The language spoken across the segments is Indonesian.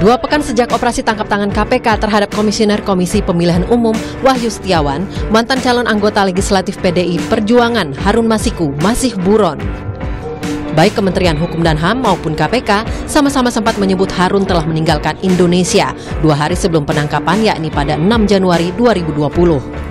2 pekan sejak operasi tangkap tangan KPK terhadap Komisioner Komisi Pemilihan Umum Wahyu Setiawan, mantan calon anggota legislatif PDI Perjuangan Harun Masiku masih buron. Baik Kementerian Hukum dan HAM maupun KPK sama-sama sempat menyebut Harun telah meninggalkan Indonesia 2 hari sebelum penangkapan, yakni pada 6 Januari 2020.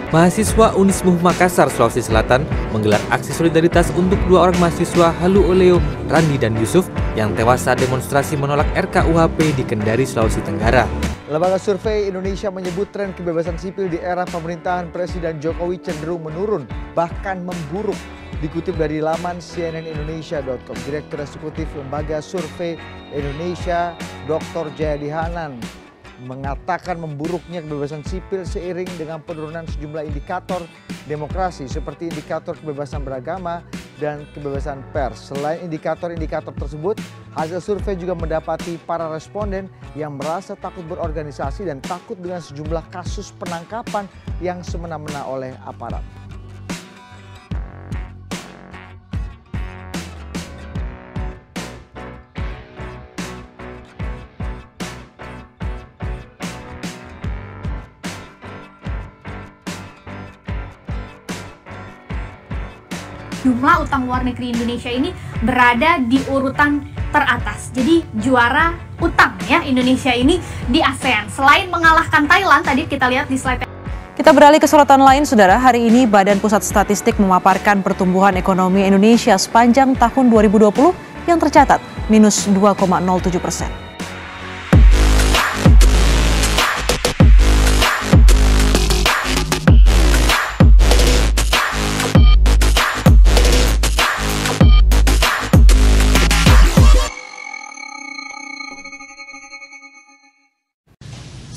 Mahasiswa Unismuh Makassar, Sulawesi Selatan menggelar aksi solidaritas untuk 2 orang mahasiswa Halu Oleo, Randi dan Yusuf yang tewas saat demonstrasi menolak RKUHP di Kendari, Sulawesi Tenggara. Lembaga Survei Indonesia menyebut tren kebebasan sipil di era pemerintahan Presiden Jokowi cenderung menurun, bahkan memburuk. Dikutip dari laman cnnindonesia.com, Direktur Eksekutif Lembaga Survei Indonesia, Dr. Jayadi Hanan, mengatakan memburuknya kebebasan sipil seiring dengan penurunan sejumlah indikator demokrasi seperti indikator kebebasan beragama dan kebebasan pers. Selain indikator-indikator tersebut, hasil survei juga mendapati para responden yang merasa takut berorganisasi dan takut dengan sejumlah kasus penangkapan yang semena-mena oleh aparat. Jumlah utang luar negeri Indonesia ini berada di urutan teratas. Jadi juara utang ya Indonesia ini di ASEAN. Selain mengalahkan Thailand, tadi kita lihat di slide. Kita beralih ke sorotan lain, Saudara. Hari ini Badan Pusat Statistik memaparkan pertumbuhan ekonomi Indonesia sepanjang tahun 2020 yang tercatat minus 2,07%.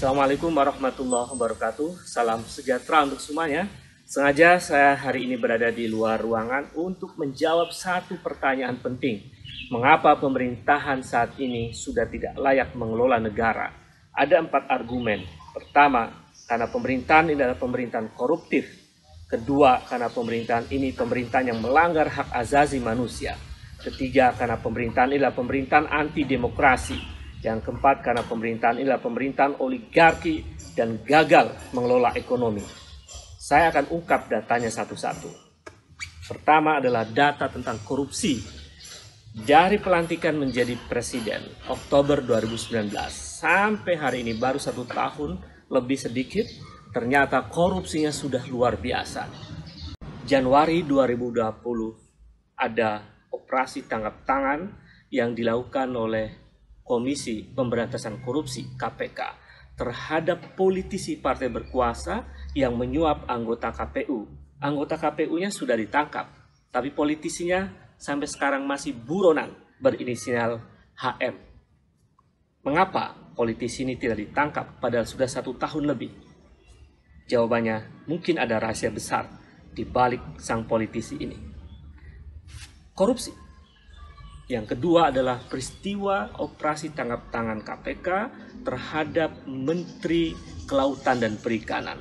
Assalamualaikum warahmatullahi wabarakatuh. Salam sejahtera untuk semuanya. Sengaja saya hari ini berada di luar ruangan untuk menjawab satu pertanyaan penting. Mengapa pemerintahan saat ini sudah tidak layak mengelola negara? Ada 4 argumen. Pertama, karena pemerintahan ini adalah pemerintahan koruptif. Kedua, karena pemerintahan ini pemerintahan yang melanggar hak asasi manusia. Ketiga, karena pemerintahan ini adalah pemerintahan anti demokrasi. Yang keempat, karena pemerintahan inilah pemerintahan oligarki dan gagal mengelola ekonomi. Saya akan ungkap datanya satu-satu. Pertama adalah data tentang korupsi. Dari pelantikan menjadi presiden Oktober 2019 sampai hari ini baru 1 tahun lebih sedikit, ternyata korupsinya sudah luar biasa. Januari 2020 ada operasi tangkap tangan yang dilakukan oleh Komisi Pemberantasan Korupsi (KPK) terhadap politisi partai berkuasa yang menyuap anggota KPU. Anggota KPU-nya sudah ditangkap, tapi politisinya sampai sekarang masih buronan berinisial HM. Mengapa politisi ini tidak ditangkap padahal sudah 1 tahun lebih? Jawabannya, mungkin ada rahasia besar di balik sang politisi ini. Korupsi. Yang kedua adalah peristiwa operasi tangkap tangan KPK terhadap Menteri Kelautan dan Perikanan.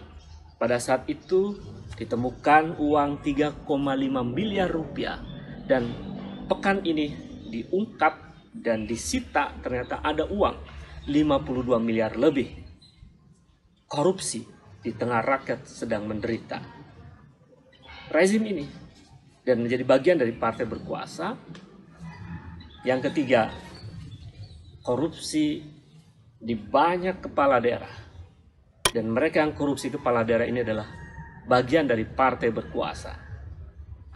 Pada saat itu ditemukan uang 3,5 miliar rupiah dan pekan ini diungkap dan disita ternyata ada uang 52 miliar lebih. Korupsi di tengah rakyat sedang menderita. Rezim ini dan menjadi bagian dari partai berkuasa. Yang ketiga, korupsi di banyak kepala daerah. Dan mereka yang korupsi kepala daerah ini adalah bagian dari partai berkuasa.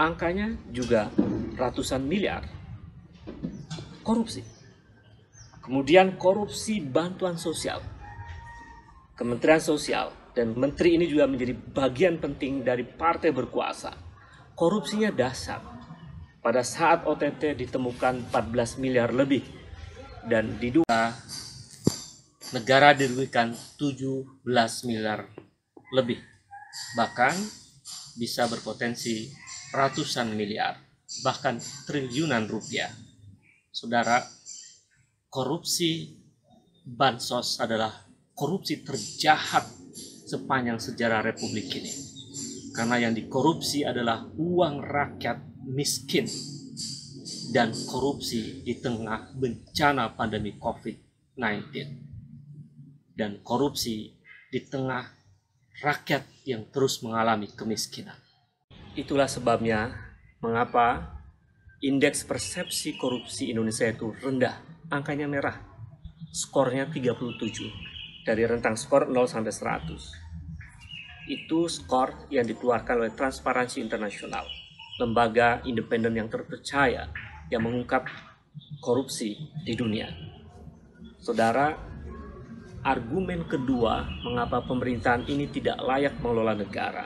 Angkanya juga ratusan miliar. Korupsi. Kemudian korupsi bantuan sosial. Kementerian Sosial dan menteri ini juga menjadi bagian penting dari partai berkuasa. Korupsinya dahsyat. Pada saat OTT ditemukan 14 miliar lebih dan diduga negara dirugikan 17 miliar lebih. Bahkan bisa berpotensi ratusan miliar, bahkan triliunan rupiah. Saudara, korupsi bansos adalah korupsi terjahat sepanjang sejarah Republik ini. Karena yang dikorupsi adalah uang rakyat miskin dan korupsi di tengah bencana pandemi COVID-19. Dan korupsi di tengah rakyat yang terus mengalami kemiskinan. Itulah sebabnya mengapa indeks persepsi korupsi Indonesia itu rendah, angkanya merah. Skornya 37 dari rentang skor 0 sampai 100. Itu skor yang dikeluarkan oleh Transparansi Internasional, lembaga independen yang terpercaya yang mengungkap korupsi di dunia. Saudara, argumen kedua mengapa pemerintahan ini tidak layak mengelola negara,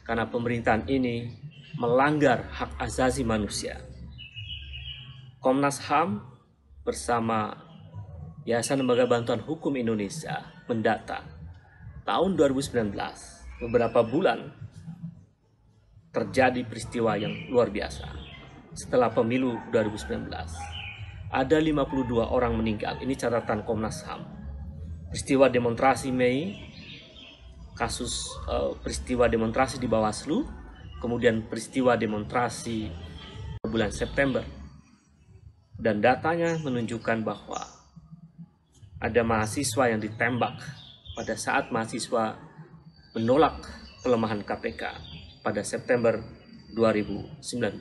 karena pemerintahan ini melanggar hak asasi manusia. Komnas HAM bersama Yayasan Lembaga Bantuan Hukum Indonesia mendata tahun 2019, beberapa bulan terjadi peristiwa yang luar biasa. Setelah pemilu 2019, ada 52 orang meninggal. Ini catatan Komnas HAM. Peristiwa demonstrasi Mei, kasus peristiwa demonstrasi di Bawaslu, kemudian peristiwa demonstrasi bulan September. Dan datanya menunjukkan bahwa ada mahasiswa yang ditembak pada saat mahasiswa menolak pelemahan KPK pada September 2019.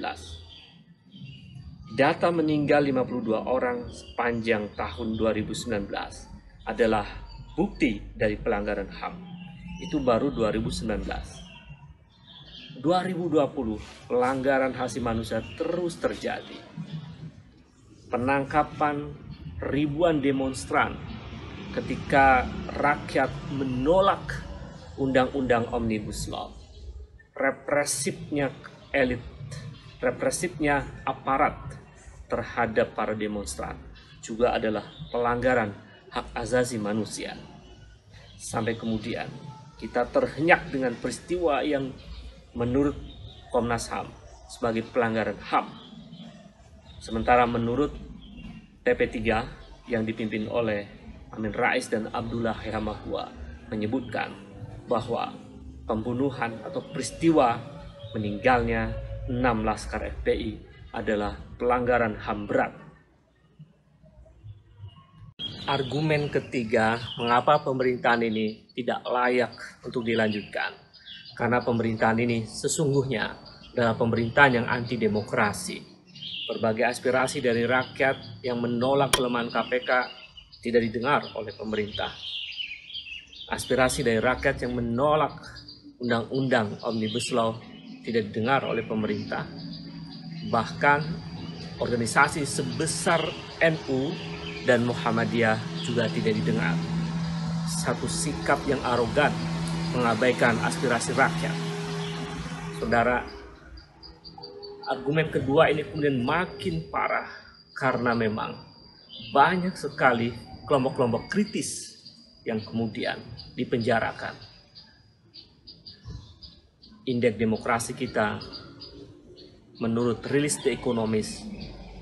Data meninggal 52 orang sepanjang tahun 2019 adalah bukti dari pelanggaran HAM. Itu baru 2019. 2020 pelanggaran hak asasi manusia terus terjadi. Penangkapan ribuan demonstran ketika rakyat menolak Undang-Undang Omnibus Law. Represifnya elit, represifnya aparat terhadap para demonstran juga adalah pelanggaran hak asasi manusia. Sampai kemudian kita terhenyak dengan peristiwa yang menurut Komnas HAM sebagai pelanggaran HAM. Sementara menurut TP3 yang dipimpin oleh Amin Rais dan Abdullah Hamahua menyebutkan bahwa pembunuhan atau peristiwa meninggalnya 6 laskar FPI adalah pelanggaran HAM berat. Argumen ketiga, mengapa pemerintahan ini tidak layak untuk dilanjutkan? Karena pemerintahan ini sesungguhnya adalah pemerintahan yang anti demokrasi. Berbagai aspirasi dari rakyat yang menolak pelemahan KPK tidak didengar oleh pemerintah. Aspirasi dari rakyat yang menolak Undang-Undang Omnibus Law tidak didengar oleh pemerintah. Bahkan organisasi sebesar NU dan Muhammadiyah juga tidak didengar. Satu sikap yang arogan mengabaikan aspirasi rakyat. Saudara, argumen kedua ini kemudian makin parah karena memang banyak sekali kelompok-kelompok kritis yang kemudian dipenjarakan. Indeks demokrasi kita menurut rilis The Economist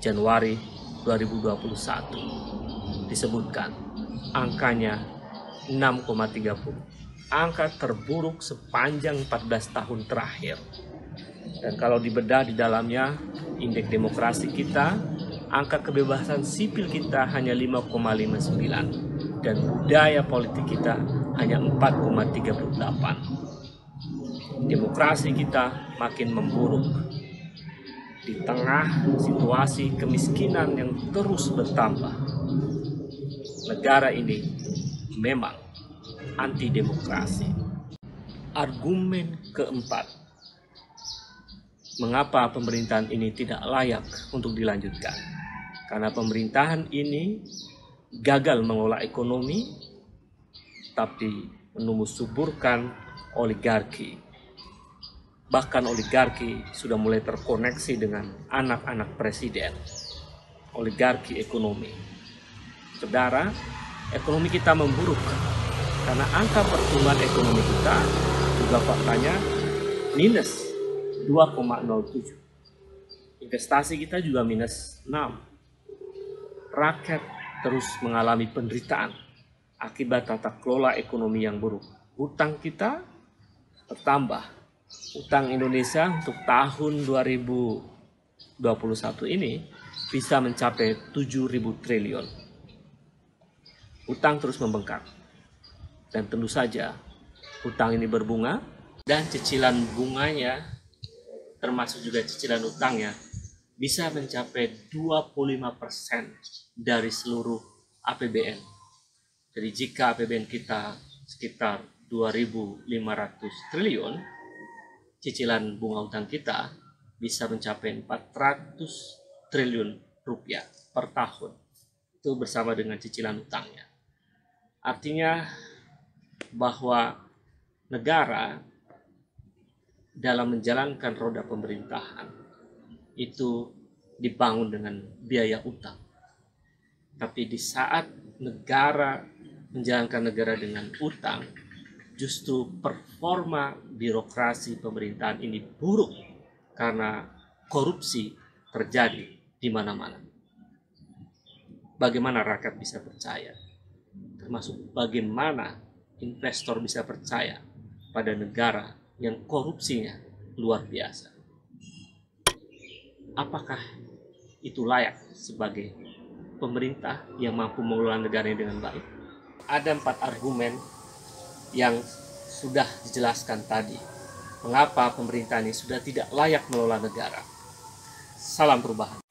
Januari 2021 disebutkan angkanya 6,30. Angka terburuk sepanjang 14 tahun terakhir. Dan kalau dibedah di dalamnya indeks demokrasi kita, angka kebebasan sipil kita hanya 5,59 dan budaya politik kita hanya 4,38. Demokrasi kita makin memburuk di tengah situasi kemiskinan yang terus bertambah. Negara ini memang anti demokrasi. Argumen keempat, mengapa pemerintahan ini tidak layak untuk dilanjutkan? Karena pemerintahan ini gagal mengelola ekonomi, tapi menumbuh suburkan oligarki. Bahkan oligarki sudah mulai terkoneksi dengan anak-anak presiden. Oligarki ekonomi. Saudara, ekonomi kita memburuk karena angka pertumbuhan ekonomi kita juga faktanya minus 2,07. Investasi kita juga minus 6. rakyat terus mengalami penderitaan akibat tata kelola ekonomi yang buruk. Hutang kita bertambah. Utang Indonesia untuk tahun 2021 ini bisa mencapai 7.000 triliun. Utang terus membengkak. Dan tentu saja utang ini berbunga dan cicilan bunganya termasuk juga cicilan utangnya bisa mencapai 25% dari seluruh APBN. Jadi jika APBN kita sekitar 2.500 triliun, cicilan bunga utang kita bisa mencapai 400 triliun rupiah per tahun. Itu bersama dengan cicilan utangnya. Artinya bahwa negara dalam menjalankan roda pemerintahan itu dibangun dengan biaya utang. Tapi di saat negara menjalankan negara dengan utang, justru performa birokrasi pemerintahan ini buruk karena korupsi terjadi di mana-mana. Bagaimana rakyat bisa percaya? Termasuk bagaimana investor bisa percaya pada negara yang korupsinya luar biasa. Apakah itu layak sebagai pemerintah yang mampu mengelola negaranya dengan baik? Ada 4 argumen yang sudah dijelaskan tadi. Mengapa pemerintah ini sudah tidak layak mengelola negara. Salam perubahan.